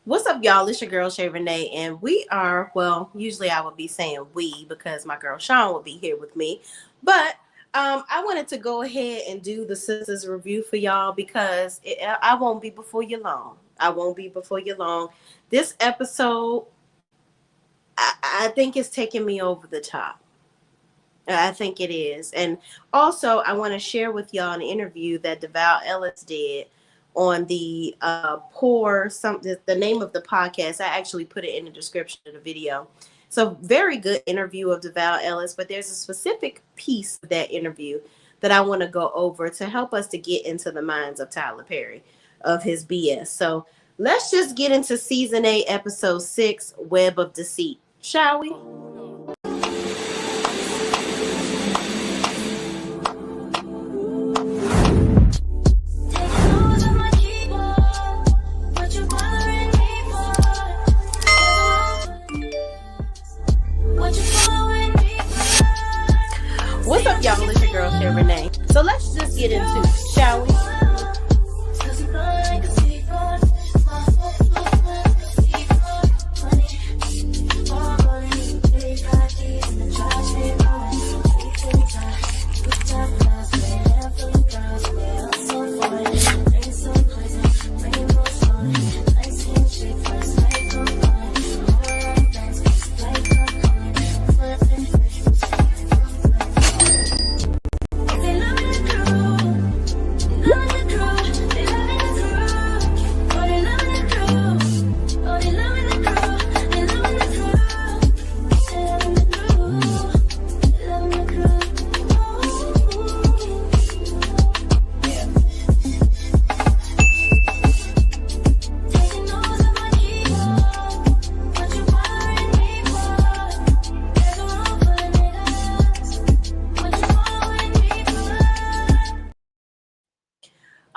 What's up, y'all? It's your girl Shay Renee, and we are, well, usually I would be saying we because my girl Sean would be here with me. But I wanted to go ahead and do the Sisters review for y'all because I won't be before you long. I won't be before you long. This episode, I think it's taking me over the top. I think it is. And also, I want to share with y'all an interview that Deval Ellis did on the the name of the podcast. I actually put it in the description of the video. So very good interview of Deval Ellis, but there's a specific piece of that interview that I want to go over to help us to get into the minds of Tyler Perry, of his BS. So let's just get into season 8, episode 6, Web of Deceit, shall we? What's up, y'all? It's your girl, Shay Renee. So let's just get into it, shall we?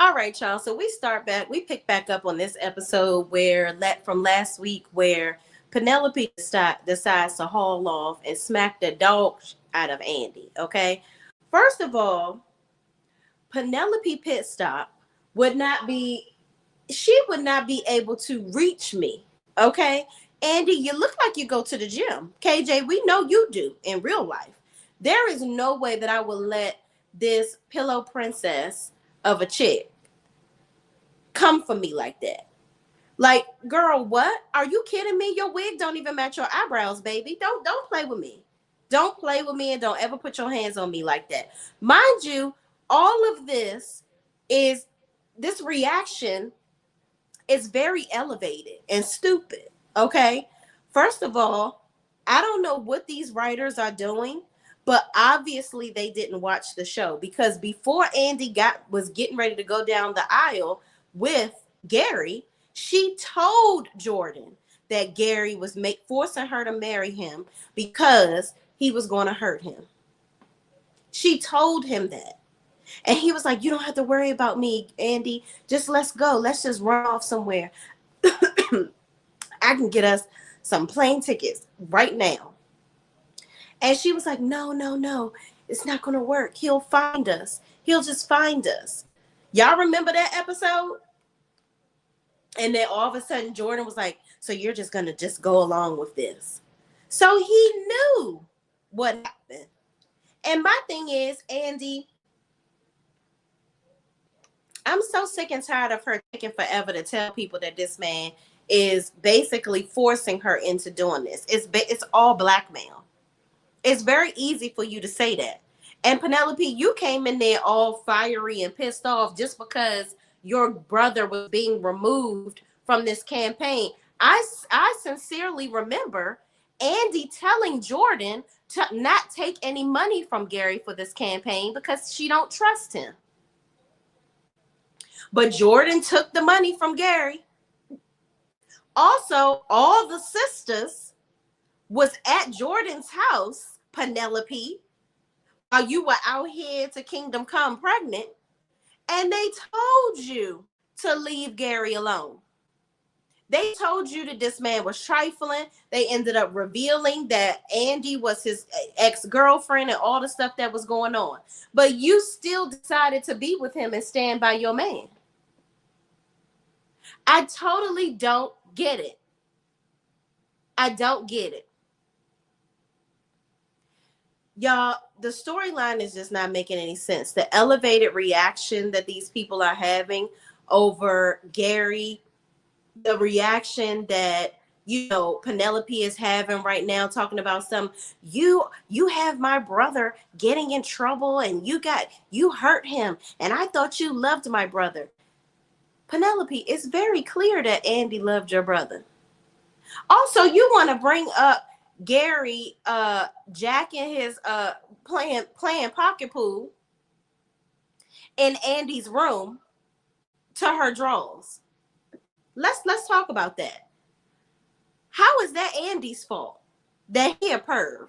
All right, y'all. So we pick back up on this episode from last week where Penelope decides to haul off and smack the dog out of Andy. Okay. First of all, Penelope pit stop would not be able to reach me. Okay. Andy, you look like you go to the gym. KJ, we know you do in real life. There is no way that I will let this pillow princess of a chick come for me like that. Like, girl, what? Are you kidding me? Your wig don't even match your eyebrows, baby. Don't play with me. Don't play with me and don't ever put your hands on me like that. Mind you, all of this reaction is very elevated and stupid. Okay. First of all, I don't know what these writers are doing, but obviously they didn't watch the show, because before Andy was getting ready to go down the aisle with Gary, she told Jordan that Gary was forcing her to marry him because he was going to hurt him. She told him that. And he was like, you don't have to worry about me, Andy. Just let's go. Let's just run off somewhere. I can get us some plane tickets right now. And she was like, no. It's not going to work. He'll find us. He'll just find us. Y'all remember that episode? And then all of a sudden, Jordan was like, so you're just going to just go along with this. So he knew what happened. And my thing is, Andy, I'm so sick and tired of her taking forever to tell people that this man is basically forcing her into doing this. It's all blackmail. It's very easy for you to say that. And Penelope, you came in there all fiery and pissed off just because your brother was being removed from this campaign. I sincerely remember Andy telling Jordan to not take any money from Gary for this campaign because she don't trust him. But Jordan took the money from Gary. Also, all the sisters was at Jordan's house, Penelope, while you were out here to Kingdom Come pregnant, and they told you to leave Gary alone. They told you that this man was trifling. They ended up revealing that Andy was his ex-girlfriend and all the stuff that was going on. But you still decided to be with him and stand by your man. I totally don't get it. I don't get it. Y'all, the storyline is just not making any sense. The elevated reaction that these people are having over Gary, the reaction that Penelope is having right now, talking about you have my brother getting in trouble and you hurt him and I thought you loved my brother. Penelope, it's very clear that Andy loved your brother. Also, you want to bring up Gary jacking his playing pocket pool in Andy's room to her drawers. Let's talk about that. How is that Andy's fault that he a perv?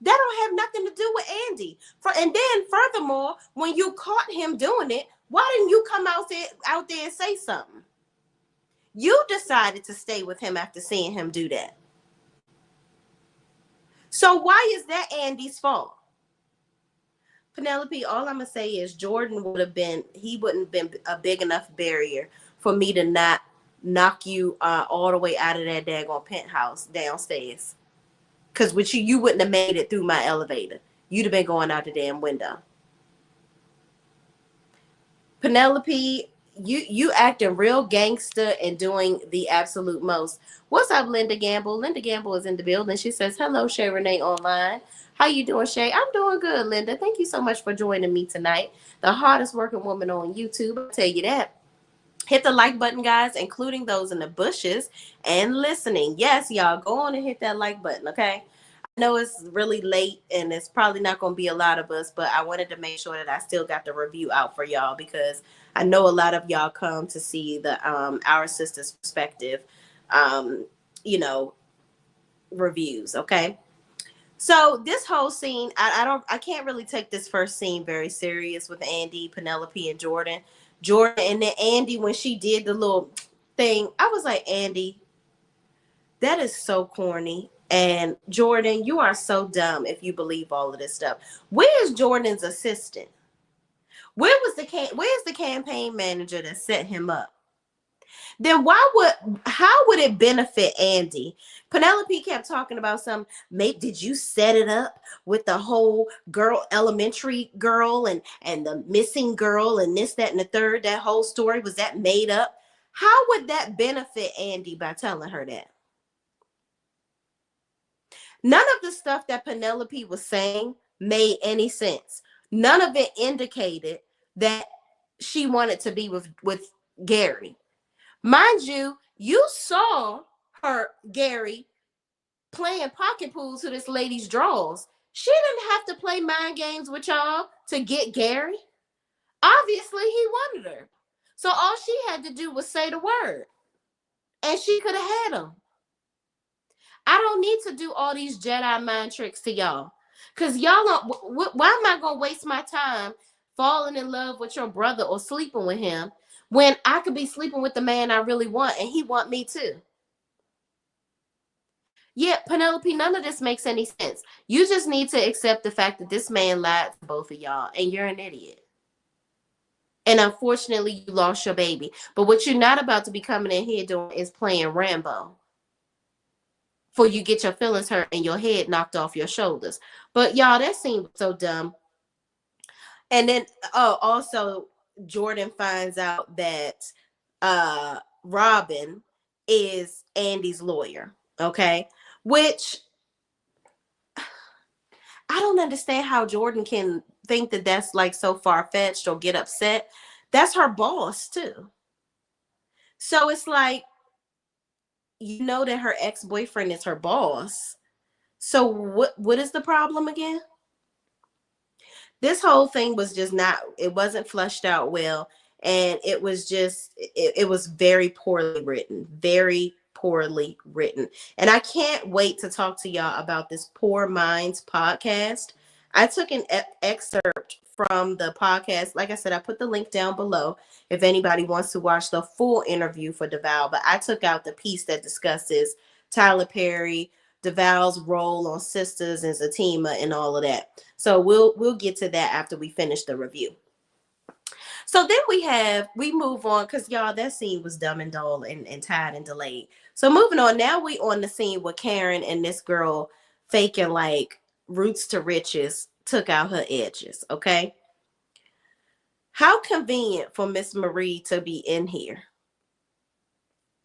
That don't have nothing to do with Andy. And then furthermore, when you caught him doing it, why didn't you come out there and say something? You decided to stay with him after seeing him do that. So why is that Andy's fault? Penelope, all I'm going to say is Jordan wouldn't have been a big enough barrier for me to not knock you all the way out of that daggone penthouse downstairs. Because with you wouldn't have made it through my elevator. You'd have been going out the damn window. Penelope, you acting real gangster and doing the absolute most. What's up, Linda Gamble? Linda Gamble is in the building. She says, hello, shayreneeonline. How you doing, Shay? I'm doing good, Linda. Thank you so much for joining me tonight. The hardest working woman on YouTube, I'll tell you that. Hit the like button, guys, including those in the bushes and listening. Yes, y'all, go on and hit that like button, okay? I know it's really late and it's probably not going to be a lot of us, but I wanted to make sure that I still got the review out for y'all because I know a lot of y'all come to see the Our Sista's Perspective, reviews, okay? So this whole scene, I can't really take this first scene very serious with Andy, Penelope, and Jordan, and then Andy, when she did the little thing, I was like, Andy, that is so corny. And Jordan, you are so dumb if you believe all of this stuff. Where's Jordan's assistant? Where's the campaign manager that set him up? Then how would it benefit Andy? Penelope kept talking about did you set it up with the whole elementary girl and the missing girl and this, that, and the third? That whole story, was that made up? How would that benefit Andy by telling her that? None of the stuff that Penelope was saying made any sense. None of it indicated that she wanted to be with Gary. Mind you, you saw Gary, playing pocket pool to this lady's drawers. She didn't have to play mind games with y'all to get Gary. Obviously, he wanted her. So all she had to do was say the word. And she could have had him. I don't need to do all these Jedi mind tricks to y'all. Because y'all don't, why am I going to waste my time falling in love with your brother or sleeping with him when I could be sleeping with the man I really want and he want me too? Yeah, Penelope, none of this makes any sense. You just need to accept the fact that this man lied to both of y'all and you're an idiot. And unfortunately, you lost your baby. But what you're not about to be coming in here doing is playing Rambo. For you get your feelings hurt and your head knocked off your shoulders. But y'all, that seemed so dumb. And then, also, Jordan finds out that Robin is Andy's lawyer. Okay, which I don't understand how Jordan can think that that's like so far-fetched or get upset. That's her boss too. So it's like, you know that her ex-boyfriend is her boss. So what is the problem again? This whole thing was just it wasn't flushed out well. And it was just, it was very poorly written. Very poorly written. And I can't wait to talk to y'all about this Poor Minds podcast. I took an excerpt from the podcast. Like I said, I put the link down below if anybody wants to watch the full interview for Devale. But I took out the piece that discusses Tyler Perry, Devale's role on Sisters and Fatima and all of that. So we'll get to that after we finish the review. So then we move on, because y'all, that scene was dumb and dull and tired and delayed. So moving on, now we on the scene with Karen and this girl faking like roots to riches took out her edges. Okay. How convenient for Miss Marie to be in here.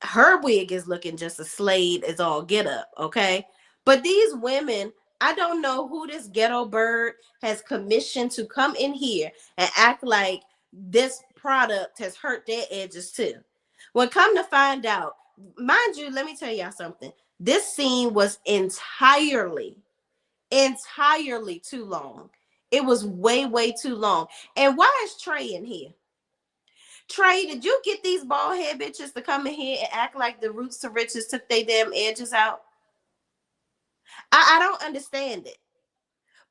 Her wig is looking just as slayed as all get up, okay? But these women, I don't know who this ghetto bird has commissioned to come in here and act like this product has hurt their edges too. When come to find out, mind you, let me tell y'all something. This scene was entirely too long. It was way too long. And why is Trey in here? Trey, did you get these bald head bitches to come in here and act like the roots to riches took their damn edges out? I don't understand it.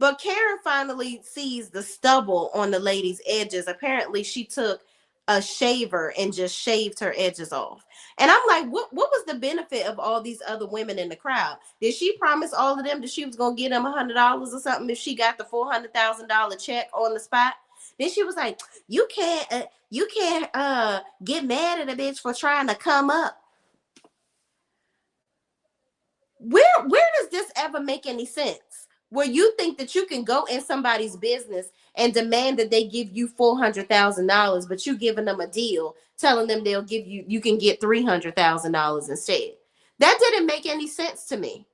But Karen finally sees the stubble on the lady's edges. Apparently, she took a shaver and just shaved her edges off. And I'm like, what was the benefit of all these other women in the crowd? Did she promise all of them that she was going to get them $100 or something if she got the $400,000 check on the spot? Then she was like, you can't get mad at a bitch for trying to come up. Where does this ever make any sense? Where you think that you can go in somebody's business and demand that they give you $400,000, but you giving them a deal, telling them they'll give you can get $300,000 instead. That didn't make any sense to me.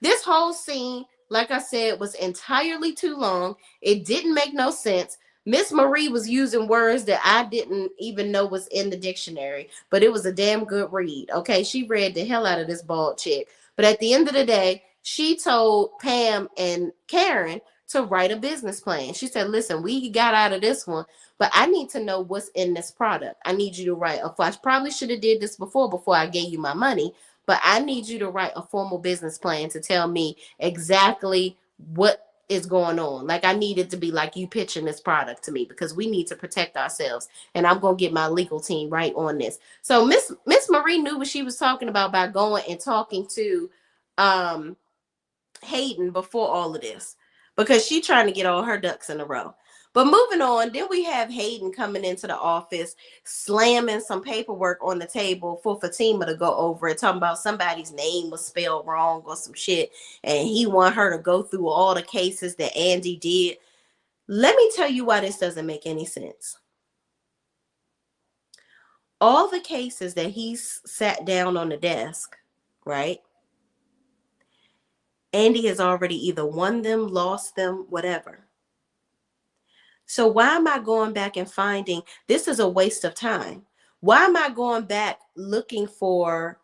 This whole scene, like I said, was entirely too long. It didn't make no sense. Miss Marie was using words that I didn't even know was in the dictionary, but it was a damn good read. Okay, she read the hell out of this bald chick. But at the end of the day, she told Pam and Karen to write a business plan. She said, listen, we got out of this one, but I need to know what's in this product. I need you to write I probably should have did this before I gave you my money, but I need you to write a formal business plan to tell me exactly what is going on. Like, I need it to be like you pitching this product to me, because we need to protect ourselves, and I'm gonna get my legal team right on this. So Miss Marie knew what she was talking about by going and talking to Hayden before all of this, because she trying to get all her ducks in a row. But moving on, then we have Hayden coming into the office, slamming some paperwork on the table for Fatima to go over it, talking about somebody's name was spelled wrong or some shit, and he want her to go through all the cases that Andy did. Let me tell you why this doesn't make any sense. All the cases that he's sat down on the desk, right? Andy has already either won them, lost them, whatever. So why am I going back and finding this is a waste of time? Why am I going back looking for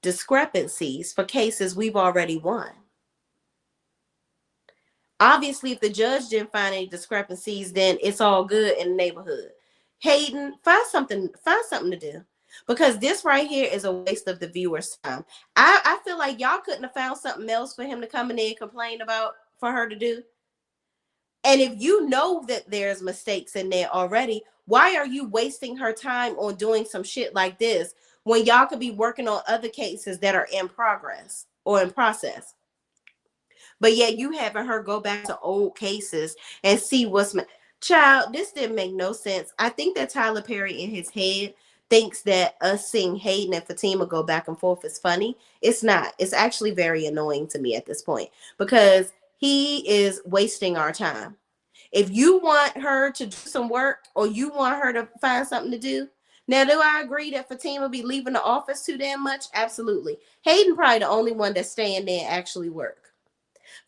discrepancies for cases we've already won? Obviously, if the judge didn't find any discrepancies, then it's all good in the neighborhood. Hayden, find something to do. Because this right here is a waste of the viewer's time. I feel like y'all couldn't have found something else for him to come in there and complain about for her to do. And if you know that there's mistakes in there already, why are you wasting her time on doing some shit like this when y'all could be working on other cases that are in progress or in process? But yet you having her go back to old cases and see what's... Child, this didn't make no sense. I think that Tyler Perry in his head thinks that us seeing Hayden and Fatima go back and forth is funny. It's not. It's actually very annoying to me at this point, because he is wasting our time. If you want her to do some work, or you want her to find something to do, now, do I agree that Fatima be leaving the office too damn much? Absolutely. Hayden probably the only one that's staying there and actually work.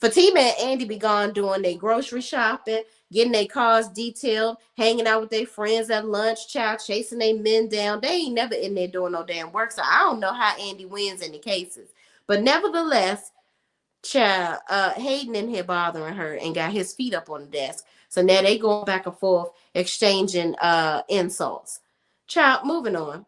Fatima and Andy be gone doing their grocery shopping, getting their cars detailed, hanging out with their friends at lunch, child, chasing their men down. They ain't never in there doing no damn work. So I don't know how Andy wins in the cases. But nevertheless, child, Hayden in here bothering her and got his feet up on the desk. So now they going back and forth, exchanging insults. Child, moving on.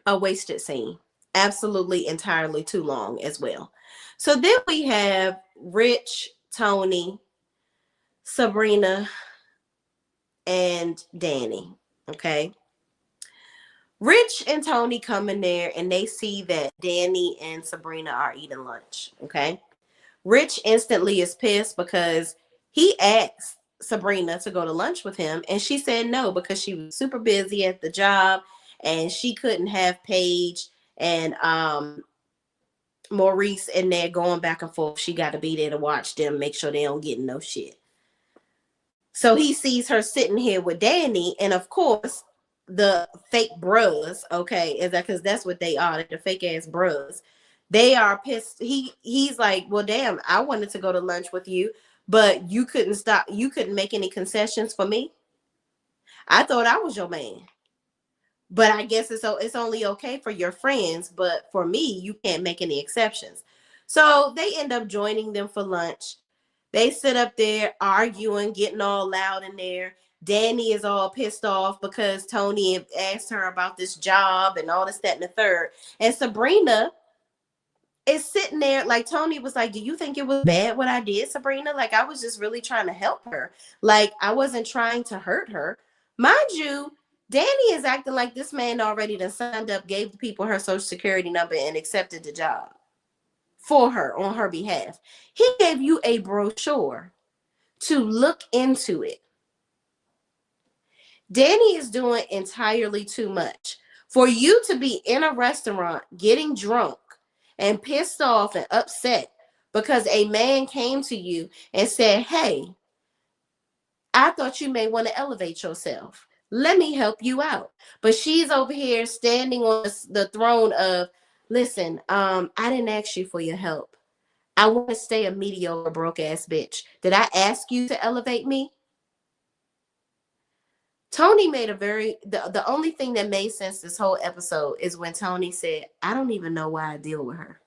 A wasted scene. Absolutely entirely too long as well. So then we have Rich, Tony, Sabrina, and Danny. Okay. Rich and Tony come in there and they see that Danny and Sabrina are eating lunch. Okay. Rich instantly is pissed because he asked Sabrina to go to lunch with him, and she said no because she was super busy at the job and she couldn't have Paige and Maurice in there going back and forth. She got to be there to watch them, make sure they don't get no shit. So he sees her sitting here with Danny, and of course, the fake bros, okay, is that because that's what they are, the fake ass bros. They are pissed. He's like, well, damn, I wanted to go to lunch with you, but you couldn't stop. You couldn't make any concessions for me. I thought I was your man. But I guess it's only okay for your friends, but for me, you can't make any exceptions. So they end up joining them for lunch. They sit up there arguing, getting all loud in there. Danny is all pissed off because Tony asked her about this job and all this, that, and the third. And Sabrina is sitting there like Tony was like, do you think it was bad what I did, Sabrina? Like, I was just really trying to help her. Like, I wasn't trying to hurt her. Mind you, Danny is acting like this man already done signed up, gave the people her social security number, and accepted the job for her on her behalf. He gave you a brochure to look into it. Danny is doing entirely too much. For you to be in a restaurant getting drunk and pissed off and upset because a man came to you and said, hey, I thought you may want to elevate yourself. Let me help you out. But she's over here standing on the throne of, listen, I didn't ask you for your help. I want to stay a mediocre broke ass bitch. Did I ask you to elevate me? Tony made the only thing that made sense this whole episode is when Tony said, I don't even know why I deal with her.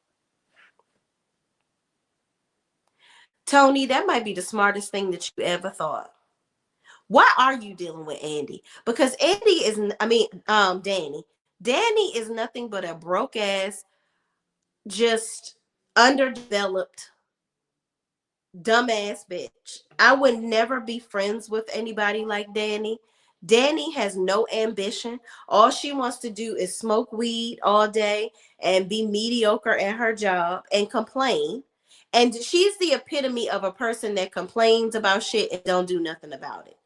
Tony, that might be the smartest thing that you ever thought. Why are you dealing with Andy? Because Danny. Danny is nothing but a broke ass, just underdeveloped, dumbass bitch. I would never be friends with anybody like Danny. Danny has no ambition. All she wants to do is smoke weed all day and be mediocre at her job and complain. And she's the epitome of a person that complains about shit and don't do nothing about it.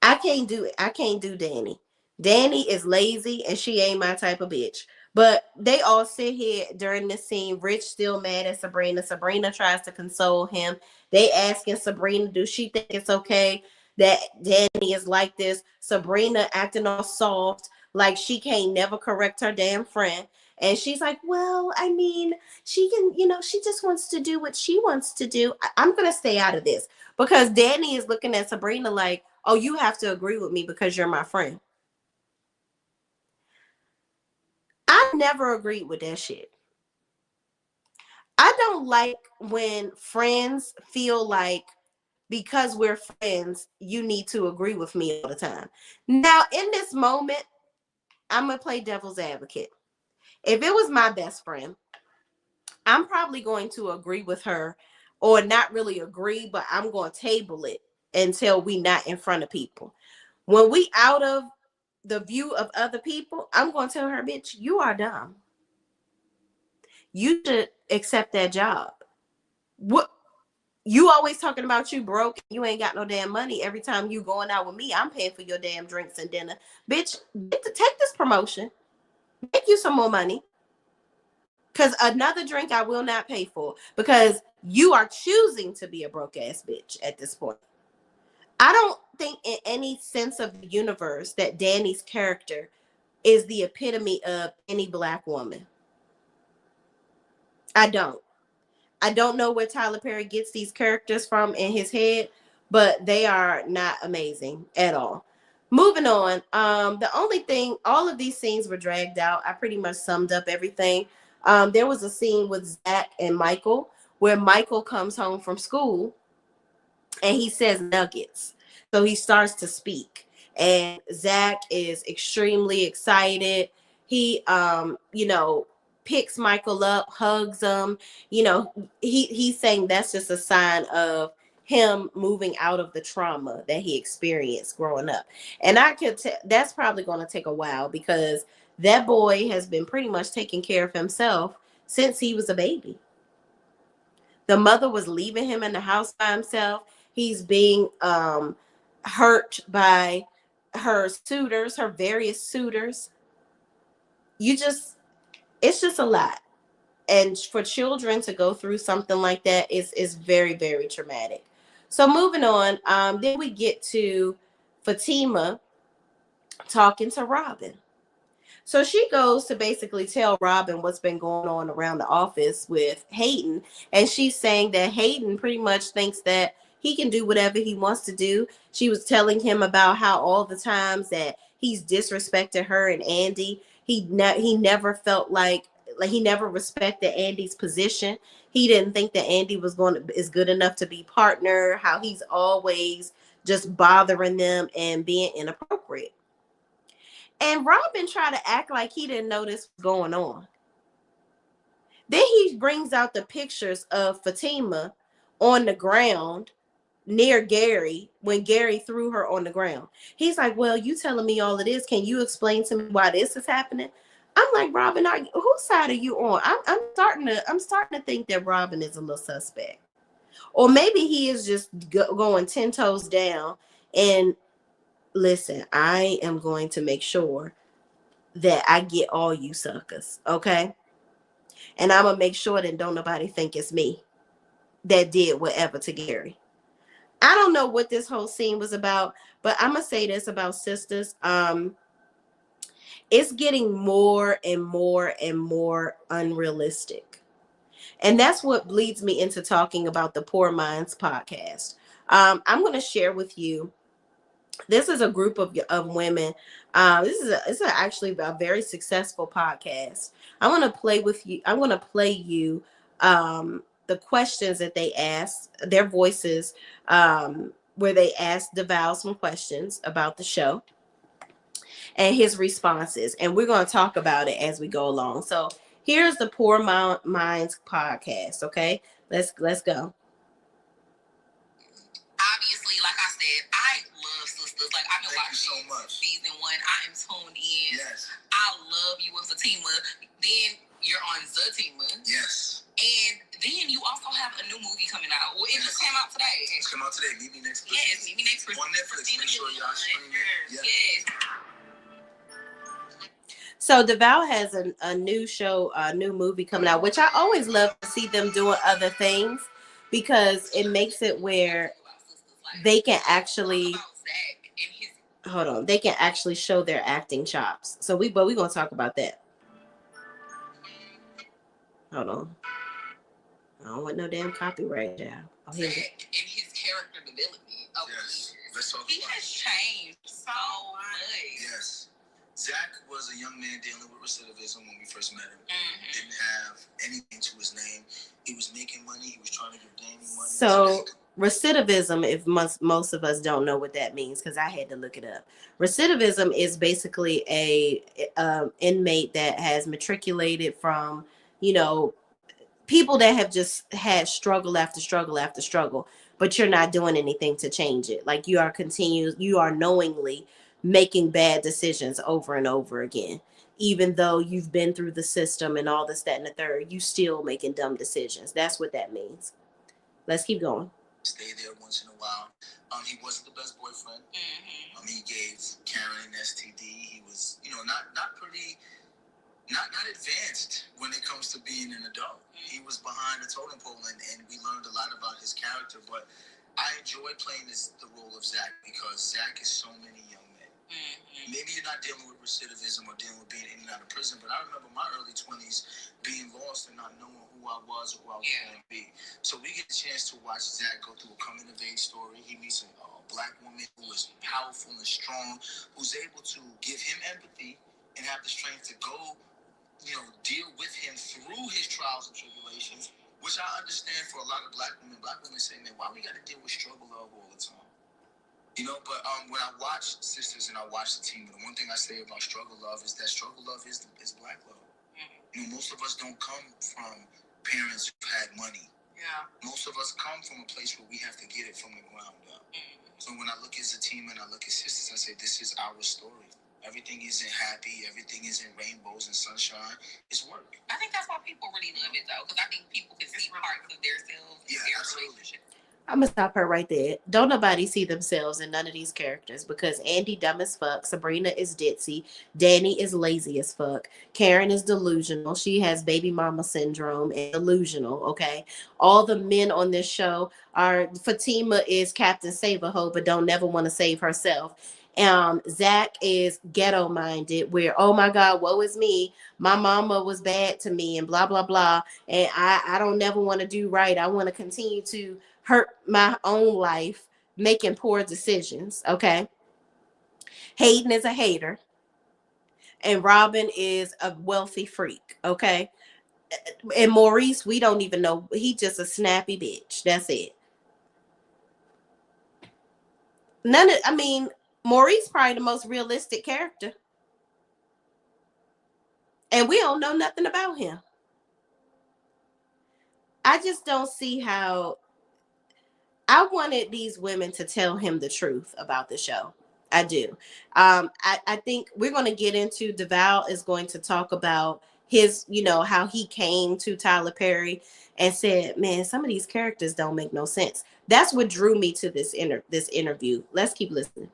I can't do it. I can't do Danny. Danny is lazy and she ain't my type of bitch. But they all sit here during this scene. Rich still mad at Sabrina. Sabrina tries to console him. They asking Sabrina, do she think it's okay that Danny is like this? Sabrina acting all soft, like she can't never correct her damn friend. And she's like, well, I mean, she can, she just wants to do what she wants to do. I'm going to stay out of this because Danny is looking at Sabrina like, oh, you have to agree with me because you're my friend. I never agreed with that shit. I don't like when friends feel like because we're friends, you need to agree with me all the time. Now, in this moment, I'm going to play devil's advocate. If it was my best friend, I'm probably going to agree with her or not really agree, but I'm going to table it until we not in front of people. When we out of the view of other people, I'm going to tell her, bitch, you are dumb. You should accept that job. What? You always talking about you broke, you ain't got no damn money. Every time you going out with me, I'm paying for your damn drinks and dinner. Bitch, take this promotion. Make you some more money. Because another drink I will not pay for because you are choosing to be a broke ass bitch at this point. I don't think in any sense of the universe that Danny's character is the epitome of any black woman. I don't know where Tyler Perry gets these characters from in his head, but they are not amazing at all. Moving on. The only thing, all of these scenes were dragged out. I pretty much summed up everything. There was a scene with Zack and Michael where Michael comes home from school and he says nuggets. So he starts to speak and Zack is extremely excited. He, picks Michael up, hugs him. He's saying that's just a sign of him moving out of the trauma that he experienced growing up. And I could that's probably going to take a while because that boy has been pretty much taking care of himself since he was a baby. The mother was leaving him in the house by himself. He's being hurt by her suitors, her various suitors. It's just a lot. And for children to go through something like that is very, very traumatic. So moving on, then we get to Fatima talking to Robin. So she goes to basically tell Robin what's been going on around the office with Hayden. And she's saying that Hayden pretty much thinks that he can do whatever he wants to do. She was telling him about how all the times that he's disrespected her and Andy, he never felt like he never respected Andy's position. He didn't think that Andy is good enough to be partner, how he's always just bothering them and being inappropriate. And Robin tried to act like he didn't know this was going on. Then he brings out the pictures of Fatima on the ground near Gary when Gary threw her on the ground. He's like, well, you telling me all of this. Can you explain to me why this is happening? I'm like, Robin, whose side are you on? I'm starting to think that Robin is a little suspect. Or maybe he is just going 10 toes down. And listen, I am going to make sure that I get all you suckers, okay? And I'm gonna make sure that don't nobody think it's me that did whatever to Gary. I don't know what this whole scene was about, but I'm gonna say this about sisters. It's getting more and more and more unrealistic. And that's what leads me into talking about the Poor Minds podcast. I'm gonna share with you. This is a group of women. This is actually a very successful podcast. I want to play with you. I want to play you the questions that they asked, their voices, where they asked Deval some questions about the show and his responses. And we're going to talk about it as we go along. So here's the Poor Minds podcast. Okay, let's go. Obviously, like I said, I love Sisters. Like, I've been watching so much. Season 1. I am tuned in. Yes. I love you with Fatima. Then you're on Zatima. Yes. And then you also have a new movie coming out. Well, it just came out today. It's come out today. Meet me next week. Yes, meet me next week. On Netflix. Make sure y'all stream it. Yes. So Deval has a new show, a new movie coming out, which I always love to see them doing other things because it makes it where they can actually they can actually show their acting chops. So we're gonna talk about that. Hold on. I don't want no damn copyright, yeah. Oh, Zack and his character development over years. He has changed so much. Yes. Zack was a young man dealing with recidivism when we first met him. Mm-hmm. Didn't have anything to his name. He was making money. He was trying to give Danny money. So recidivism, if most of us don't know what that means, because I had to look it up. Recidivism is basically a inmate that has matriculated from, people that have just had struggle after struggle after struggle, but you're not doing anything to change it. Like you are knowingly making bad decisions over and over again. Even though you've been through the system and all this, that, and the third, you still making dumb decisions. That's what that means. Let's keep going. Stay there once in a while. He wasn't the best boyfriend. Mm-hmm. He gave Karen an STD. He was, not advanced when it comes to being an adult. He was behind the totem pole, and we learned a lot about his character. But I enjoy playing the role of Zack because Zack is so many young men. Mm-hmm. Maybe you're not dealing with recidivism or dealing with being in and out of prison, but I remember my early 20s being lost and not knowing who I was or who I was going to be. So we get a chance to watch Zack go through a coming-of-age story. He meets a black woman who is powerful and strong, who's able to give him empathy and have the strength to go, deal with him through his trials and tribulations, which I understand for a lot of black women. Black women say, man, why we got to deal with struggle love all the time? But when I watch Sisters and I watch the team, the one thing I say about struggle love is that struggle love is black love. Mm-hmm. Most of us don't come from parents who've had money. Yeah. Most of us come from a place where we have to get it from the ground up. Mm-hmm. So when I look at the team and I look at Sisters, I say, this is our story. Everything isn't happy. Everything isn't rainbows and sunshine. It's work. I think that's why people really love it, though, because I think people can see parts of themselves in their relationship. I'm gonna stop her right there. Don't nobody see themselves in none of these characters because Andy dumb as fuck, Sabrina is ditzy, Danny is lazy as fuck, Karen is delusional. She has baby mama syndrome and delusional. Okay, all the men on this show are. Fatima is Captain Save a Ho, but don't never want to save herself. Zack is ghetto minded, where oh my god, woe is me. My mama was bad to me, and blah blah blah. And I don't never want to do right. I want to continue to hurt my own life making poor decisions. Okay. Hayden is a hater and Robin is a wealthy freak. Okay. And Maurice, we don't even know. He just a snappy bitch. That's it. I mean, Maurice probably the most realistic character. And we don't know nothing about him. I just don't see how. I wanted these women to tell him the truth about the show. I do. I think we're going to get into Deval is going to talk about his, how he came to Tyler Perry and said, man, some of these characters don't make no sense. That's what drew me to this interview. Let's keep listening.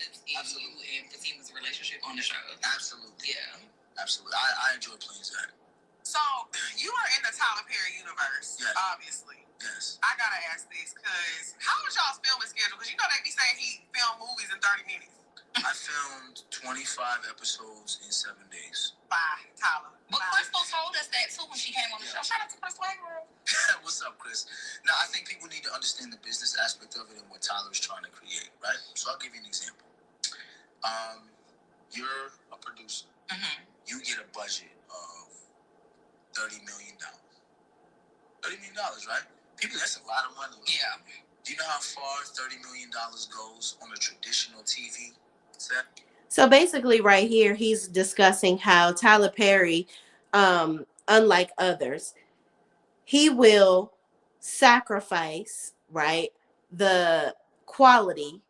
Absolutely. And Fatima's relationship on the show. Absolutely. Yeah. Absolutely. I enjoy playing Zack. So, you are in the Tyler Perry universe, yes. Obviously. Yes. I gotta ask this, because how was y'all's filming schedule? Because you know they be saying he filmed movies in 30 minutes. I filmed 25 episodes in 7 days. Bye, Tyler. But Crystal told us that too when she came on the show. Shout out to Crystal. What's up, Chris? Now, I think people need to understand the business aspect of it and what Tyler is trying to create, right? So I'll give you an example. You're a producer. Mm-hmm. You get a budget of $30 million. $30 million, right? People, that's a lot of money. Yeah. Do you know how far $30 million goes on a traditional TV set? So basically right here, he's discussing how Tyler Perry, unlike others, he will sacrifice, right, the quality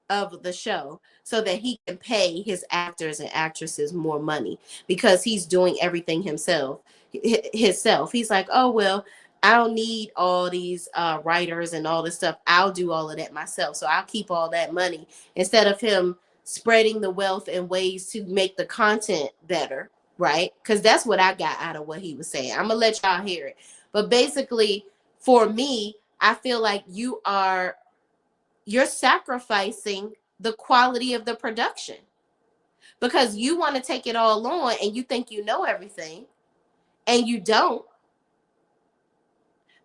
of the show so that he can pay his actors and actresses more money because he's doing everything himself. He's like, oh, well, I don't need all these writers and all this stuff. I'll do all of that myself. So I'll keep all that money instead of him spreading the wealth in ways to make the content better, right? Because that's what I got out of what he was saying. I'm going to let y'all hear it. But basically, for me, I feel like you're sacrificing the quality of the production because you want to take it all on and you think you know everything and you don't.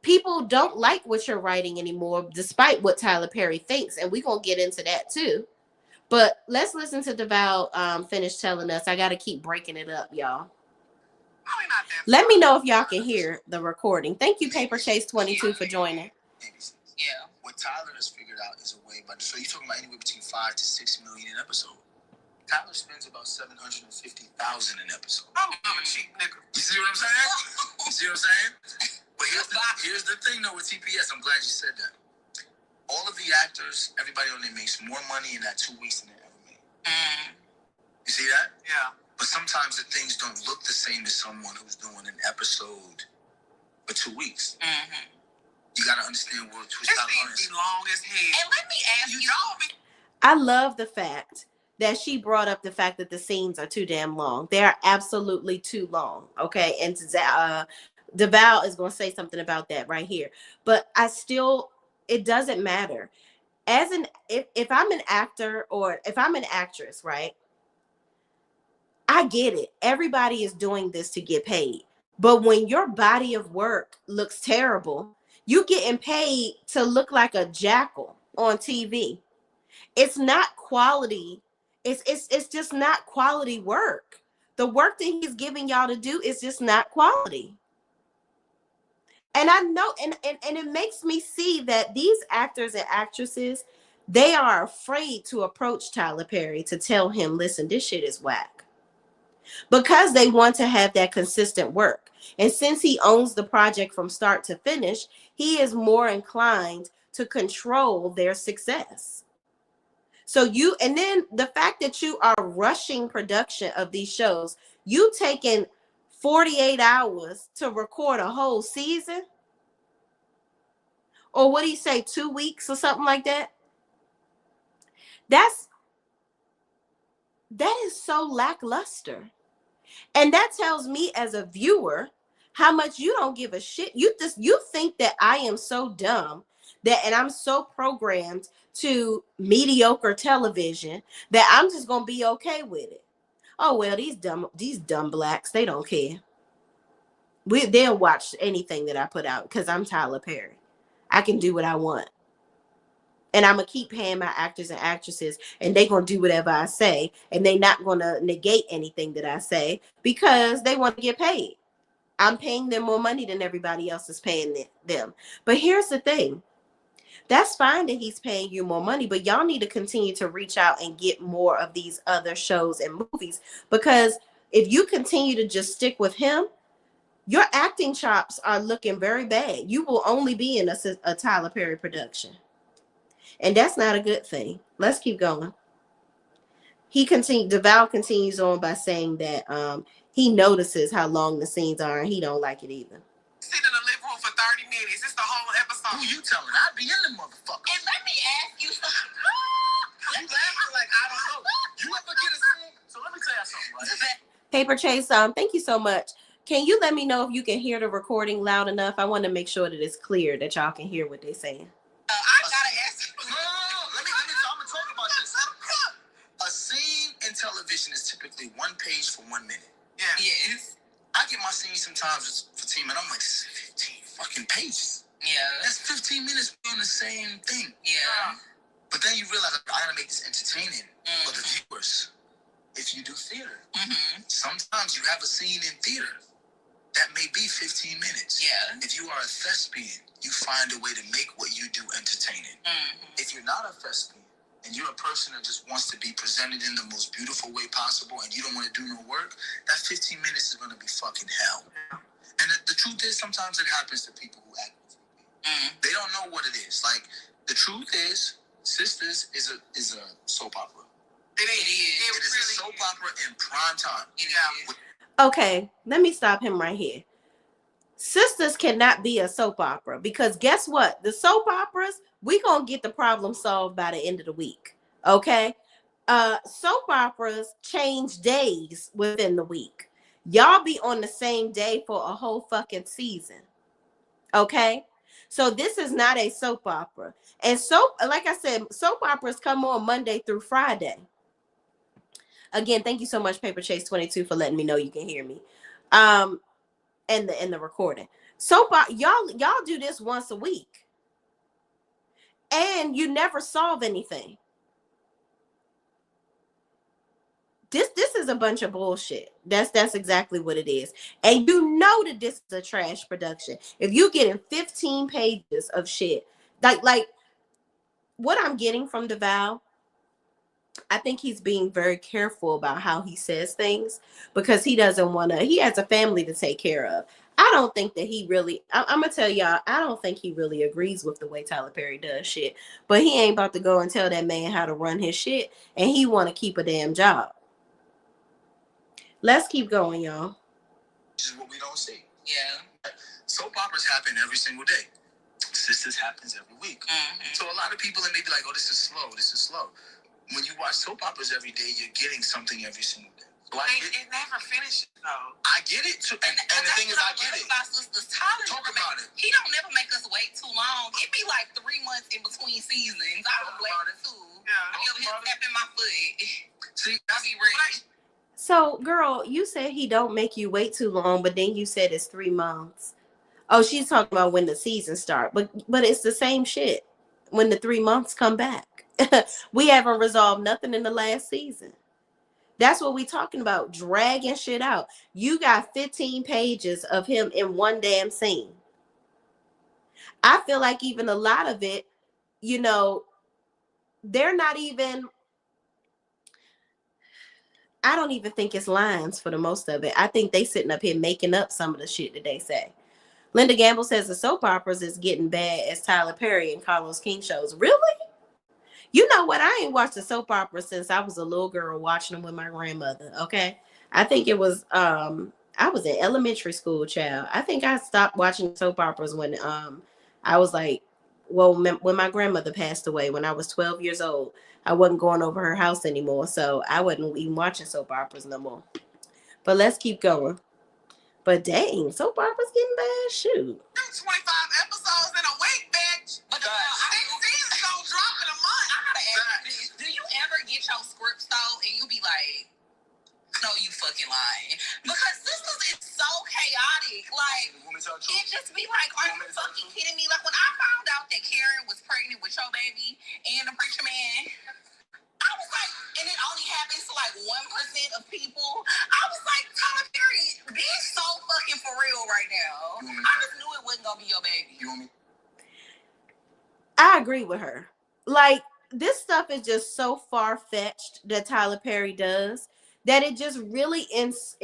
People don't like what you're writing anymore, despite what Tyler Perry thinks. And we're going to get into that too. But let's listen to Deval finish telling us. I got to keep breaking it up, y'all. Let me know if y'all can hear the recording. Thank you, Paper Chase 22, for joining. Yeah. What Tyler has figured out is a way, so you're talking about anywhere between 5 to 6 million an episode. Tyler spends about $750,000 an episode. I'm a cheap nigga. You see what I'm saying? You see what I'm saying? But here's the thing though with TPS. I'm glad you said that. All of the actors, everybody on there makes more money in that 2 weeks than they ever made. You see that? Yeah. But sometimes the things don't look the same as someone who's doing an episode for 2 weeks. Mm-hmm. You gotta understand what this thing be long as hell. And let me ask you, I love the fact that she brought up the fact that the scenes are too damn long. They are absolutely too long. Okay. And Deval is going to say something about that right here. But it doesn't matter. If I'm an actor or if I'm an actress, right? I get it. Everybody is doing this to get paid. But when your body of work looks terrible, you getting paid to look like a jackal on TV. It's not quality. It's just not quality work. The work that he's giving y'all to do is just not quality. And I know, and it makes me see that these actors and actresses, they are afraid to approach Tyler Perry to tell him, listen, this shit is whack. Because they want to have that consistent work. And since he owns the project from start to finish, he is more inclined to control their success. So and then the fact that you are rushing production of these shows, you taking 48 hours to record a whole season. Or what do you say, 2 weeks or something like that? That is so lackluster. And that tells me as a viewer how much you don't give a shit. You think that I am so dumb and I'm so programmed to mediocre television that I'm just gonna be okay with it. Oh well, these dumb blacks, they don't care. They'll watch anything that I put out because I'm Tyler Perry. I can do what I want. And I'm going to keep paying my actors and actresses, and they're going to do whatever I say, and they're not going to negate anything that I say because they want to get paid. I'm paying them more money than everybody else is paying them. But here's the thing. That's fine that he's paying you more money, but y'all need to continue to reach out and get more of these other shows and movies, because if you continue to just stick with him, your acting chops are looking very bad. You will only be in a Tyler Perry production. And that's not a good thing. Let's keep going. Deval continues on by saying that he notices how long the scenes are and he don't like it either. Sit in the living room for 30 minutes. It's the whole episode. Who you telling? I'd be in the motherfucker. And let me ask you something. You laughing like I don't know. You ever get a scene? So let me tell you something, right? Paper Chase, thank you so much. Can you let me know if you can hear the recording loud enough? I want to make sure that it's clear that y'all can hear what they're saying. I gotta ask you. No. I'm gonna talk about this. A scene in television is typically 1 page for 1 minute. Yeah. Yes. I get my scene sometimes with Fatima, and I'm like, 15 fucking pages. Yeah. That's 15 minutes doing the same thing. Yeah. But then you realize I gotta make this entertaining for the viewers. If you do theater, sometimes you have a scene in theater that may be 15 minutes. Yeah. If you are a thespian, you find a way to make what you do entertaining. If you're not a thespian and you're a person that just wants to be presented in the most beautiful way possible and you don't want to do no work, that 15 minutes is going to be fucking hell. And the truth is, sometimes it happens to people who act with They don't know what it is. Like, the truth is, Sisters is a soap opera. It is. It is a soap opera in prime time. Okay, let me stop him right here. Sisters cannot be a soap opera because guess what? The soap operas, we gonna get the problem solved by the end of the week. Okay? Soap operas change days within the week. Y'all be on the same day for a whole fucking season. Okay? So this is not a soap opera. And like I said, soap operas come on Monday through Friday. Again, thank you so much, Paper Chase 22, for letting me know you can hear me. And the recording. Y'all do this once a week. And you never solve anything. This is a bunch of bullshit. That's exactly what it is. And you know that this is a trash production. If you getting 15 pages of shit, like what I'm getting from Deval, I think he's being very careful about how he says things because he doesn't want to, he has a family to take care of. I don't think that he really, I'm going to tell y'all, I don't think he really agrees with the way Tyler Perry does shit, but he ain't about to go and tell that man how to run his shit, and he want to keep a damn job. Let's keep going, y'all. Which is what we don't see. Yeah. Soap operas happen every single day. Sisters happens every week. So a lot of people, and they be like, oh, this is slow. When you watch soap operas every day, you're getting something every single day. So it never finishes, though. I get it. Too. And the thing is, I get it. About Sisters, Tyler Talk about it. He don't never make us wait too long. It be like 3 months in between seasons. I was waiting too. Yeah. I be over here tapping my foot. See, I be ready. So, girl, you said he don't make you wait too long, but then you said it's 3 months. Oh, she's talking about when the season start, but it's the same shit when the 3 months come back. We haven't resolved nothing in the last season. That's what we talking about, dragging shit out. You got 15 pages of him in one damn scene. I feel like even a lot of it, you know, they're not even, I don't even think it's lines for the most of it. I think they sitting up here making up some of the shit that they say. Linda Gamble says the soap operas is getting bad as Tyler Perry and Carlos King shows. Really? You know what? I ain't watched a soap opera since I was a little girl watching them with my grandmother. Okay. I think it was, I was in elementary school, child. I think I stopped watching soap operas when I was like well, when my grandmother passed away when I was 12 years old, I wasn't going over her house anymore, so I wasn't even watching soap operas no more. But let's keep going. But dang, soap operas getting bad. Shoot. 25 episodes in a week, bitch. But 6 seasons don't drop in a month. I gotta ask you this. Do you ever get your scripts though and you be like, no, you fucking lying? Because Sisters is so chaotic. Like, it just be like, are you fucking kidding me? Like, when I found out that Karen was pregnant with your baby and the preacher man, I was like, and it only happens to like 1% of people. I was like, Tyler Perry, be so fucking for real right now. I just knew it wasn't gonna be your baby. You want me? I agree with her. Like, this stuff is just so far-fetched that Tyler Perry does that it just really it's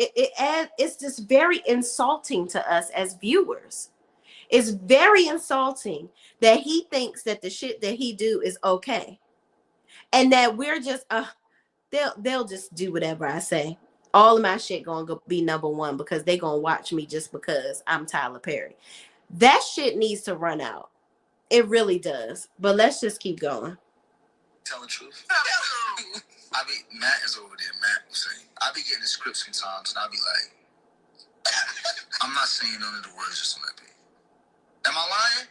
just very insulting to us as viewers. It's very insulting that he thinks that the shit that he do is okay, and that we're just they'll just do whatever I say. All of my shit gonna be #1 because they gonna watch me just because I'm Tyler Perry. That shit needs to run out. It really does. But let's just keep going. Tell the truth. I be Matt is over there. Matt was saying I be getting the script sometimes, and I be like, I'm not saying none of the words just on that page. Am I lying?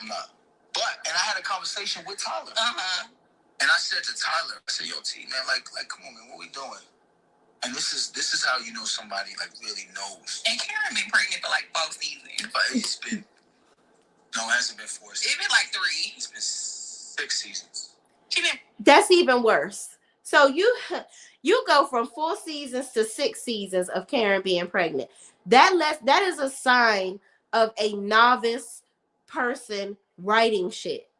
I'm not. But and I had a conversation with Tyler, and I said to Tyler, I said, "Yo, T, man, like, come on, man, what we doing?" And this is how you know somebody like really knows. And Karen been pregnant for like 4 seasons. But it's been no, it hasn't been 4 seasons. It's been like 3. It's been 6 seasons. That's even worse. So you go from 4 seasons to 6 seasons of Karen being pregnant. That is a sign of a novice person writing shit.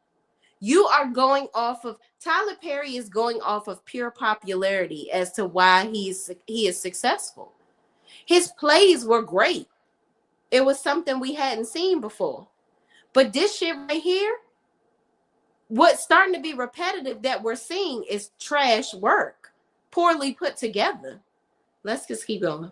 You are going off of Tyler Perry is going off of pure popularity as to why he is successful. His plays were great. It was something we hadn't seen before. But this shit right here, what's starting to be repetitive that we're seeing is trash work, poorly put together. Let's just keep going.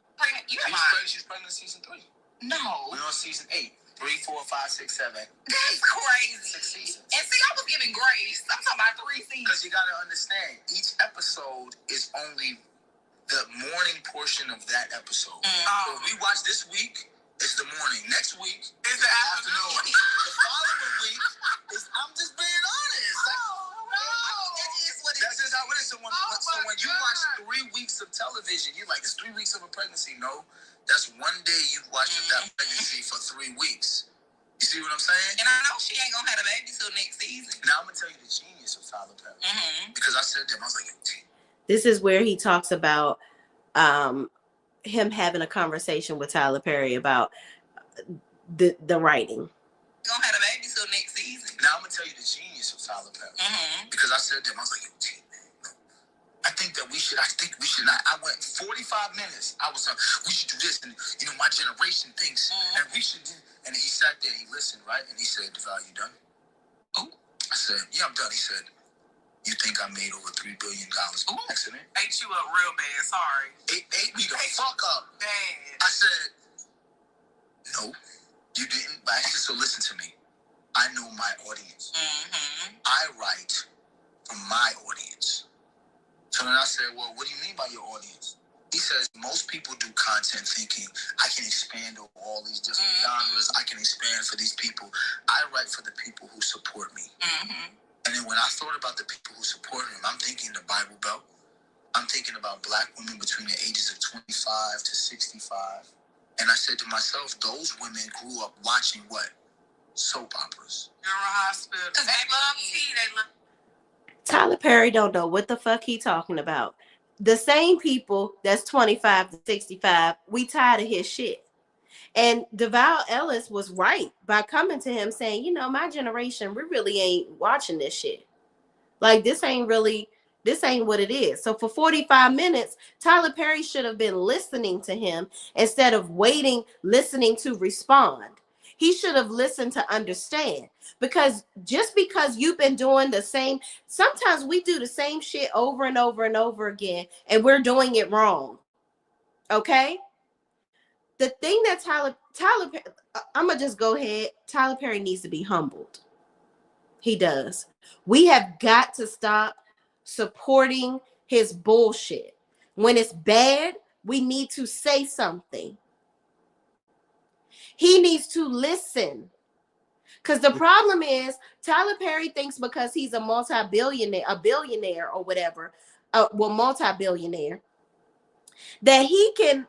She's pregnant season 3. No. We're on season 8. 3, 4, 5, 6, 7. That's crazy. 6 seasons. And see, I was giving grace. I'm talking about 3 seasons. Because you gotta understand, each episode is only the morning portion of that episode. So we watch this week, it's the morning. Next week is the afternoon. The following week is, I'm just being honest. That is what it is. That's just how it is. So when you watch 3 weeks of television, you're like, it's 3 weeks of a pregnancy. No, that's one day you watched that pregnancy for 3 weeks. You see what I'm saying? And I know she ain't gonna have a baby till next season. Now I'm gonna tell you the genius of Tyler Perry. Because I said to him, I was like, this is where he talks about him having a conversation with Tyler Perry about the writing. Gonna have a baby till next season. Now I'm gonna tell you the genius of Tyler Perry. Because I said to him, I was like, I think we should not. I went 45 minutes. I was like, we should do this, and my generation thinks, and we should do. And he sat there, he listened, right, and he said, "Devale, you done?" Oh, I said, "Yeah, I'm done." He said, "You think I made over $3 billion by accident?" Ate you up real bad. Sorry. It ate me the fuck up. Bad. I said, "No, you didn't." But actually, so listen to me. I know my audience. I write for my audience. So then I said, well, what do you mean by your audience? He says, most people do content thinking, I can expand over all these different genres. I can expand for these people. I write for the people who support me. And then when I thought about the people who support him, I'm thinking the Bible Belt. I'm thinking about Black women between the ages of 25 to 65. And I said to myself, those women grew up watching what? Soap operas. General Hospital. Because they love tea. They love. Tyler Perry don't know what the fuck he talking about. The same people that's 25 to 65, we tired of his shit. And Deval Ellis was right by coming to him saying, my generation, we really ain't watching this shit. Like, this ain't what it is. So for 45 minutes, Tyler Perry should have been listening to him instead of listening to respond. He should have listened to understand, because just because you've been doing the same, sometimes we do the same shit over and over and over again, and we're doing it wrong. Okay? The thing that Tyler, I'm going to just go ahead. Tyler Perry needs to be humbled. He does. We have got to stop supporting his bullshit. When it's bad, we need to say something. He needs to listen. Because the problem is, Tyler Perry thinks because he's a multi-billionaire, a billionaire or whatever, multi-billionaire, that he can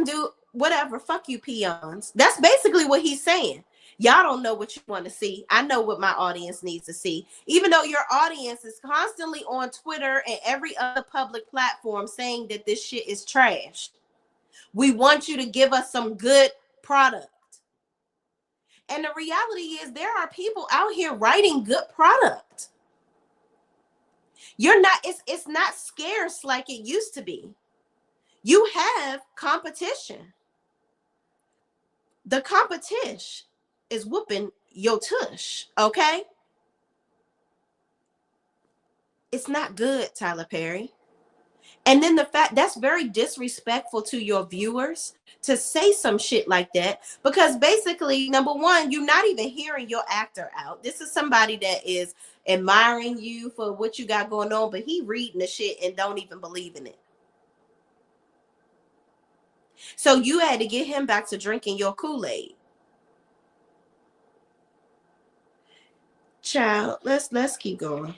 do whatever. Fuck you, peons. That's basically what he's saying. Y'all don't know what you want to see. I know what my audience needs to see. Even though your audience is constantly on Twitter and every other public platform saying that this shit is trash. We want you to give us some good product. And the reality is there are people out here writing good product. It's not scarce like it used to be. You have competition. The competition is whooping your tush, okay? It's not good, Tyler Perry. And then the fact that's very disrespectful to your viewers to say some shit like that, because basically, number one, you're not even hearing your actor out. This is somebody that is admiring you for what you got going on, but he reading the shit and don't even believe in it. So you had to get him back to drinking your Kool-Aid. Child, let's keep going.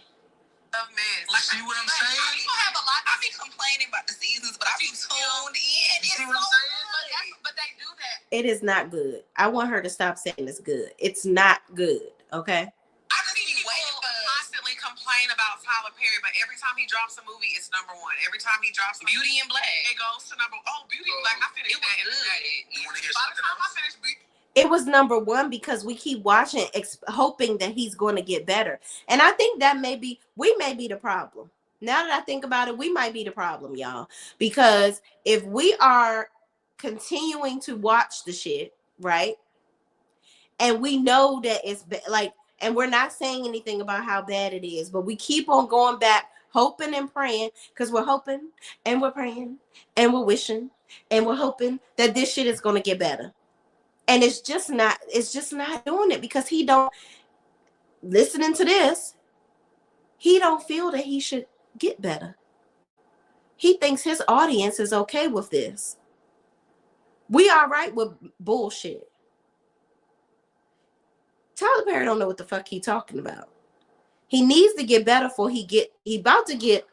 Like, see what I'm saying? People have a lot. I be complaining about the seasons, but I be tuned in. You see what I'm saying? But they do that. It is not good. I want her to stop saying it's good. It's not good, okay? I just be waiting for Constantly complain about Tyler Perry, but every time he drops a movie, it's number one. Every time he drops Beauty in Black. it goes to number. Beauty in Black. I finished It was that in a good. day. You want to hear By the something time I else? finished Beauty, It was number one because we keep watching, hoping that he's going to get better. And I think that we may be the problem. Now that I think about it, we might be the problem, y'all. Because if we are continuing to watch the shit, right? And we know that it's like, and we're not saying anything about how bad it is, but we keep on going back, hoping and praying, because we're hoping and we're praying and we're wishing and we're hoping that this shit is going to get better. And it's just not doing it, because he don't, listening to this, he don't feel that he should get better. He thinks his audience is okay with this. We all right with bullshit. Tyler Perry don't know what the fuck he talking about. He needs to get better before he about to get,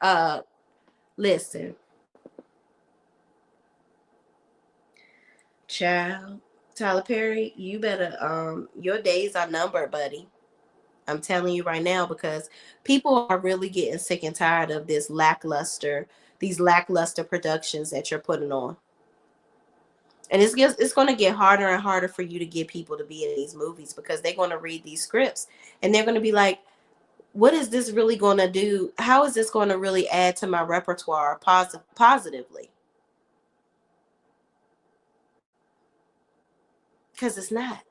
listen. Child, Tyler Perry, you better, your days are numbered, buddy. I'm telling you right now, because people are really getting sick and tired of these lackluster productions that you're putting on. And it's going to get harder and harder for you to get people to be in these movies, because they're going to read these scripts and they're going to be like, what is this really going to do? How is this going to really add to my repertoire positively? Because it's not.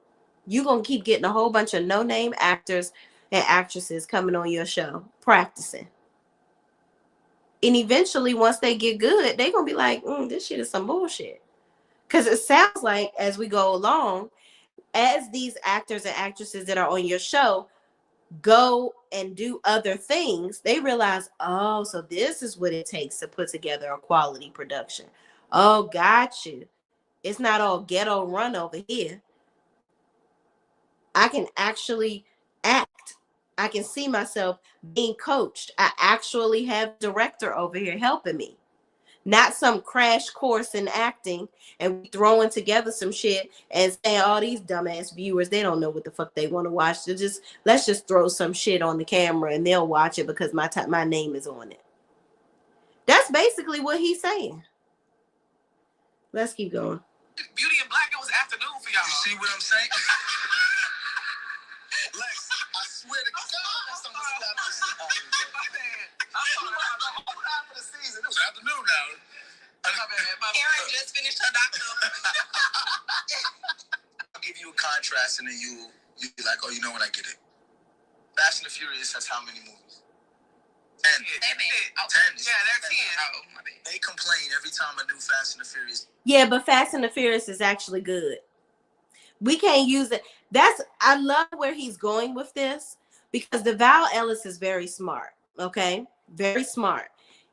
You're going to keep getting a whole bunch of no-name actors and actresses coming on your show, practicing. And eventually, once they get good, they're going to be like, this shit is some bullshit. Because it sounds like, as we go along, as these actors and actresses that are on your show go and do other things, they realize, oh, so this is what it takes to put together a quality production. Oh, got you. It's not all ghetto run over here. I can actually act. I can see myself being coached. I actually have a director over here helping me. Not some crash course in acting and throwing together some shit and saying, all these dumbass viewers, they don't know what the fuck they want to watch. Let's just throw some shit on the camera and they'll watch it because my name is on it. That's basically what he's saying. Let's keep going. Beauty in Black, it was afternoon for y'all. You see what I'm saying? Lex, I swear to God, I'm gonna stop this. I'm sorry. The whole half of the season, it was afternoon now. Karen just finished her doctor. I'll give you a contrast and then you'll be like, oh, you know what, I get it. Fast and the Furious has how many movies? 10. 10. Yeah, they're 10. Oh, my bad. They complain every time I do Fast and the Furious. Yeah, but Fast and the Furious is actually good. We can't use it. I love where he's going with this because Deval Ellis is very smart. Okay, very smart.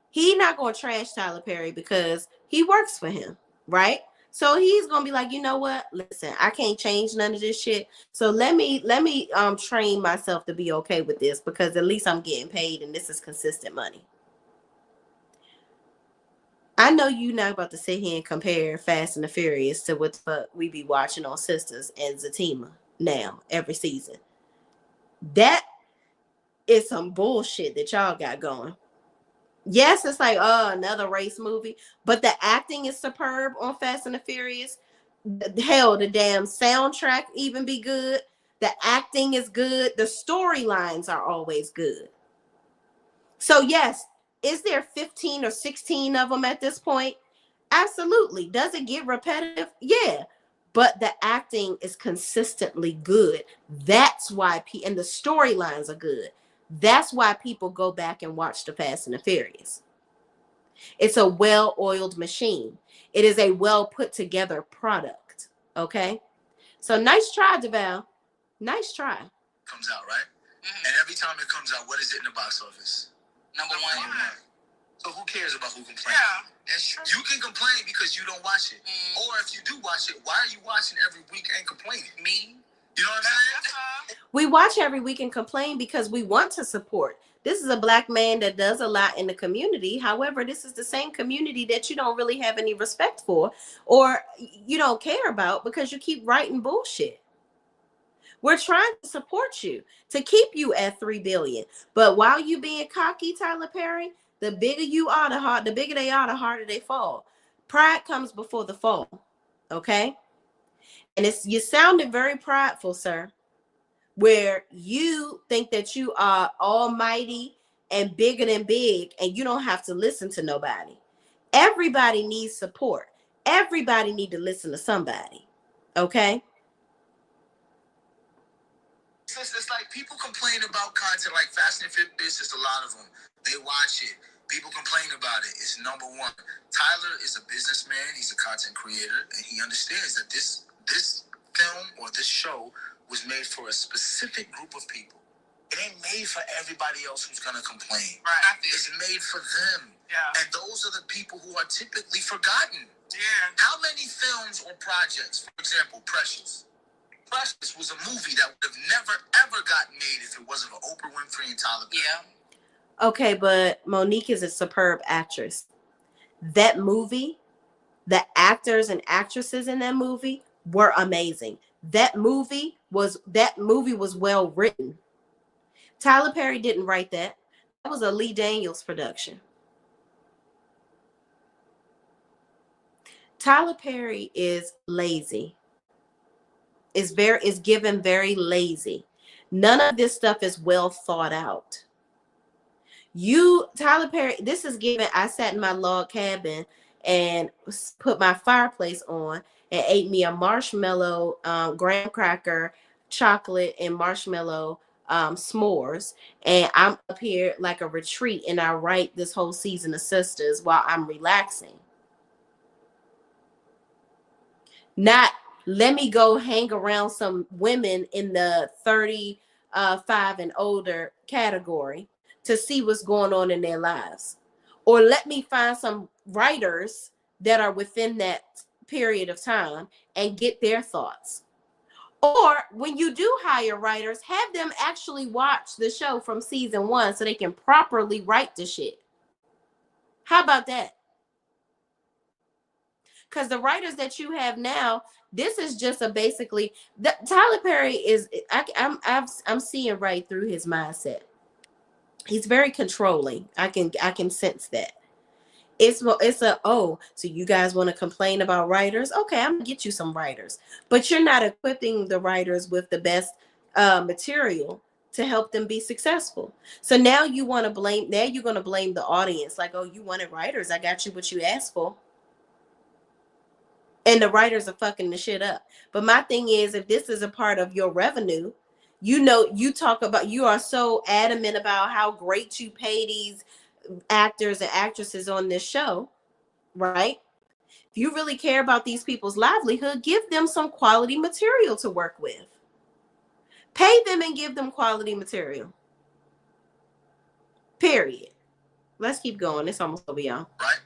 He not gonna trash Tyler Perry because he works for him, right? So he's gonna be like, you know what? Listen, I can't change none of this shit. So let me train myself to be okay with this because at least I'm getting paid and this is consistent money. I know you're not about to sit here and compare Fast and the Furious to what the fuck we be watching on Sisters and Zatima now every season. That is some bullshit that y'all got going. Yes, it's like, another race movie, but the acting is superb on Fast and the Furious. Hell, the damn soundtrack even be good. The acting is good. The storylines are always good. So yes, is there 15 or 16 of them at this point? Absolutely. Does it get repetitive? Yeah. But the acting is consistently good. That's why and the storylines are good. That's why people go back and watch the Fast and the Furious. It's a well-oiled machine. It is a well put together product. Okay. So nice try, Devale. Nice try. Comes out, right? Mm-hmm. And every time it comes out, what is it in the box office? Number one. So who cares about who complains? Yeah, that's true. You can complain because you don't watch it. Or if you do watch it, why are you watching every week and complaining? Me? You know what I'm saying? We watch every week and complain because we want to support. This is a black man that does a lot in the community. However, this is the same community that you don't really have any respect for or you don't care about because you keep writing bullshit. We're trying to support you to keep you at 3 billion. But while you being cocky, Tyler Perry, the bigger you are, the bigger they are, the harder they fall. Pride comes before the fall. Okay? And you sounded very prideful, sir, where you think that you are almighty and bigger than big and you don't have to listen to nobody. Everybody needs support. Everybody need to listen to somebody. Okay? It's like people complain about content like Fast and Furious. There's a lot of them. They watch it. People complain about it. It's number one. Tyler is a businessman. He's a content creator, and he understands that this film or this show was made for a specific group of people. It ain't made for everybody else who's gonna complain. Right. It's made for them. Yeah. And those are the people who are typically forgotten. Yeah. How many films or projects, for example, Precious was a movie that would have never, ever gotten made if it wasn't for Oprah Winfrey and Tyler Perry. Yeah. Okay, but Monique is a superb actress. That movie, the actors and actresses in that movie were amazing. That movie was well written. Tyler Perry didn't write that. That was a Lee Daniels production. Tyler Perry is lazy. Is given very lazy. None of this stuff is well thought out. Tyler Perry, this is given. I sat in my log cabin and put my fireplace on and ate me a marshmallow graham cracker, chocolate and marshmallow s'mores. And I'm up here like a retreat and I write this whole season of Sisters while I'm relaxing. Not let me go hang around some women in the 35 and older category to see what's going on in their lives. Or let me find some writers that are within that period of time and get their thoughts. Or when you do hire writers, have them actually watch the show from season 1 so they can properly write the shit. How about that? Because the writers that you have now, this is just basically Tyler Perry is. I'm seeing right through his mindset. He's very controlling. I can sense that. So you guys want to complain about writers? Okay, I'm gonna get you some writers, but you're not equipping the writers with the best material to help them be successful. So now you want to blame. Now you're gonna blame the audience, like, oh, you wanted writers. I got you what you asked for. And the writers are fucking the shit up. But my thing is, if this is a part of your revenue, you are so adamant about how great you pay these actors and actresses on this show, right? If you really care about these people's livelihood, give them some quality material to work with. Pay them and give them quality material. Period. Let's keep going. It's almost over, y'all. Right?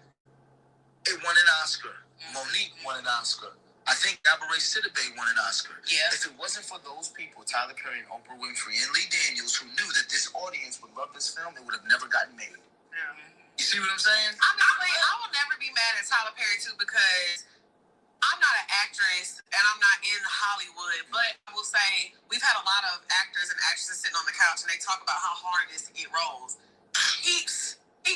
It won an Oscar. Monique won an Oscar. I think Cabaret Sidibe won an Oscar. Yeah. If it wasn't for those people, Tyler Perry and Oprah Winfrey and Lee Daniels, who knew that this audience would love this film, it would have never gotten made. Yeah. You see what I'm saying? Honestly, I will never be mad at Tyler Perry too, because I'm not an actress and I'm not in Hollywood, but I will say we've had a lot of actors and actresses sitting on the couch and they talk about how hard it is to get roles. He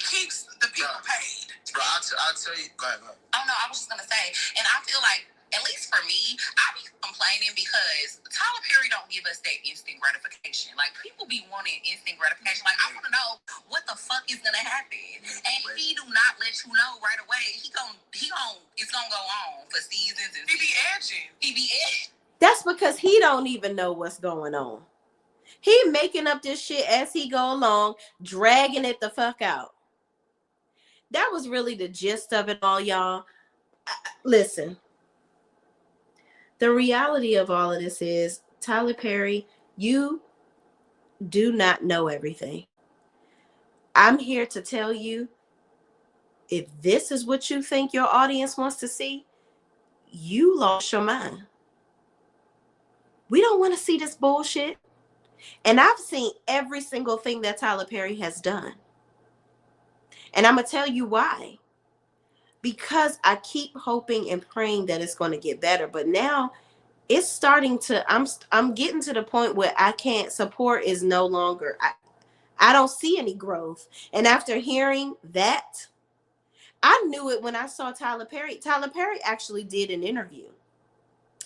keeps the people paid. Bro, I'll tell you. Go ahead. Oh no, I was just gonna say, and I feel like, at least for me, I be complaining because Tyler Perry don't give us that instant gratification. Like, people be wanting instant gratification. Like, I want to know what the fuck is gonna happen, and he do not let you know right away. It's gonna go on for seasons and He be edging. That's because he don't even know what's going on. He making up this shit as he go along, dragging it the fuck out. That was really the gist of it all, y'all. Listen. The reality of all of this is, Tyler Perry, you do not know everything. I'm here to tell you, if this is what you think your audience wants to see, you lost your mind. We don't want to see this bullshit. And I've seen every single thing that Tyler Perry has done. And I'm going to tell you why. Because I keep hoping and praying that it's going to get better. But now it's starting to, I'm getting to the point where I can't, support is no longer, I don't see any growth. And after hearing that, I knew it when I saw Tyler Perry. Tyler Perry actually did an interview.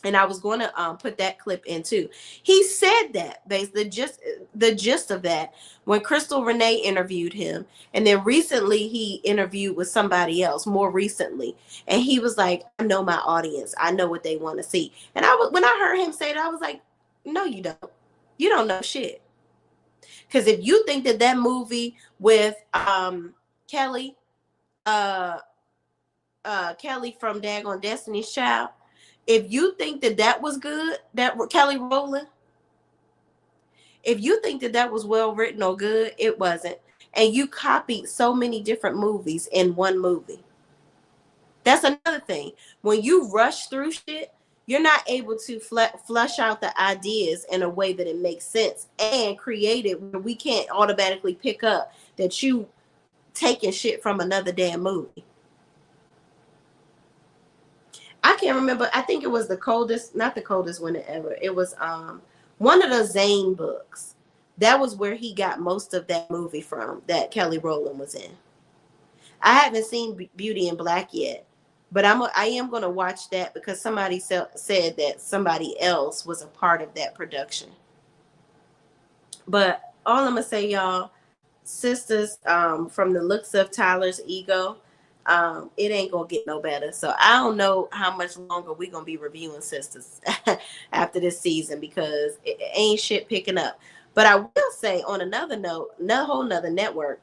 And I was going to put that clip in too. He said that, basically, the gist of that, when Crystal Renee interviewed him. And then recently he interviewed with somebody else, more recently. And he was like, I know my audience. I know what they want to see. And when I heard him say that, I was like, no, you don't. You don't know shit. Because if you think that movie with Kelly from Daggone Destiny's Child, if you think that was good, that Kelly Rowland, if you think that was well written or good, it wasn't. And you copied so many different movies in one movie. That's another thing. When you rush through shit, you're not able to flush out the ideas in a way that it makes sense and create it where we can't automatically pick up that you taking shit from another damn movie. I can't remember. I think it was not the coldest winter ever. It was one of the Zane books. That was where he got most of that movie from that Kelly Rowland was in. I haven't seen Beauty in Black yet, but I am going to watch that because somebody said that somebody else was a part of that production. But all I'm going to say, y'all, sisters, from the looks of Tyler's ego, it ain't gonna get no better. So I don't know how much longer we're gonna be reviewing Sisters after this season, because it ain't shit picking up. But I will say, on another note, whole nother network,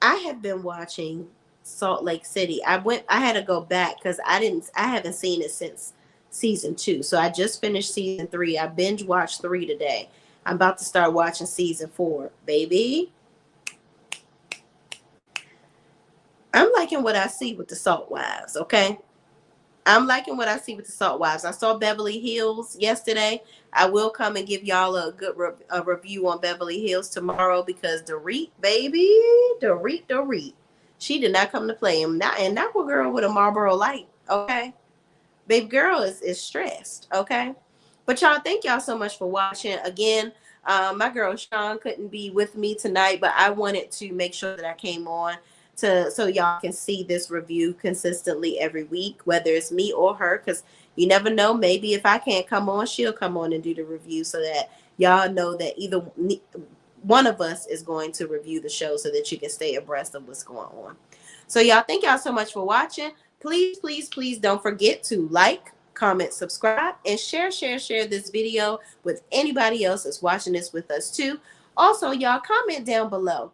I have been watching Salt Lake City. I had to go back because I haven't seen it since season 2. So I just finished season 3. I binge watched 3 today. I'm about to start watching season 4, baby. I'm liking what I see with the Salt Wives, okay? I'm liking what I see with the Salt Wives. I saw Beverly Hills yesterday. I will come and give y'all a good review on Beverly Hills tomorrow, because Dorit, baby, Dorit. She did not come to play him. And that poor girl with a Marlboro Light, okay? Baby girl is stressed, okay? But y'all, thank y'all so much for watching. Again, my girl Sean couldn't be with me tonight, but I wanted to make sure that I came on so y'all can see this review consistently every week, whether it's me or her, because you never know, maybe if I can't come on, she'll come on and do the review, so that y'all know that either one of us is going to review the show, so that you can stay abreast of what's going on. So y'all, thank y'all so much for watching. Please don't forget to like, comment, subscribe, and share this video with anybody else that's watching this with us too. Also, y'all, comment down below.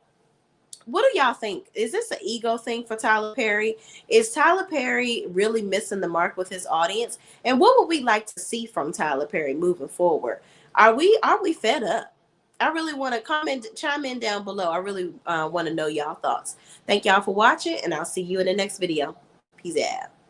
what do y'all think? Is this an ego thing for Tyler Perry? Is Tyler Perry really missing the mark with his audience? And what would we like to see from Tyler Perry moving forward? Are we fed up? I really want to chime in down below. I really want to know y'all thoughts. Thank y'all for watching, and I'll see you in the next video. Peace out.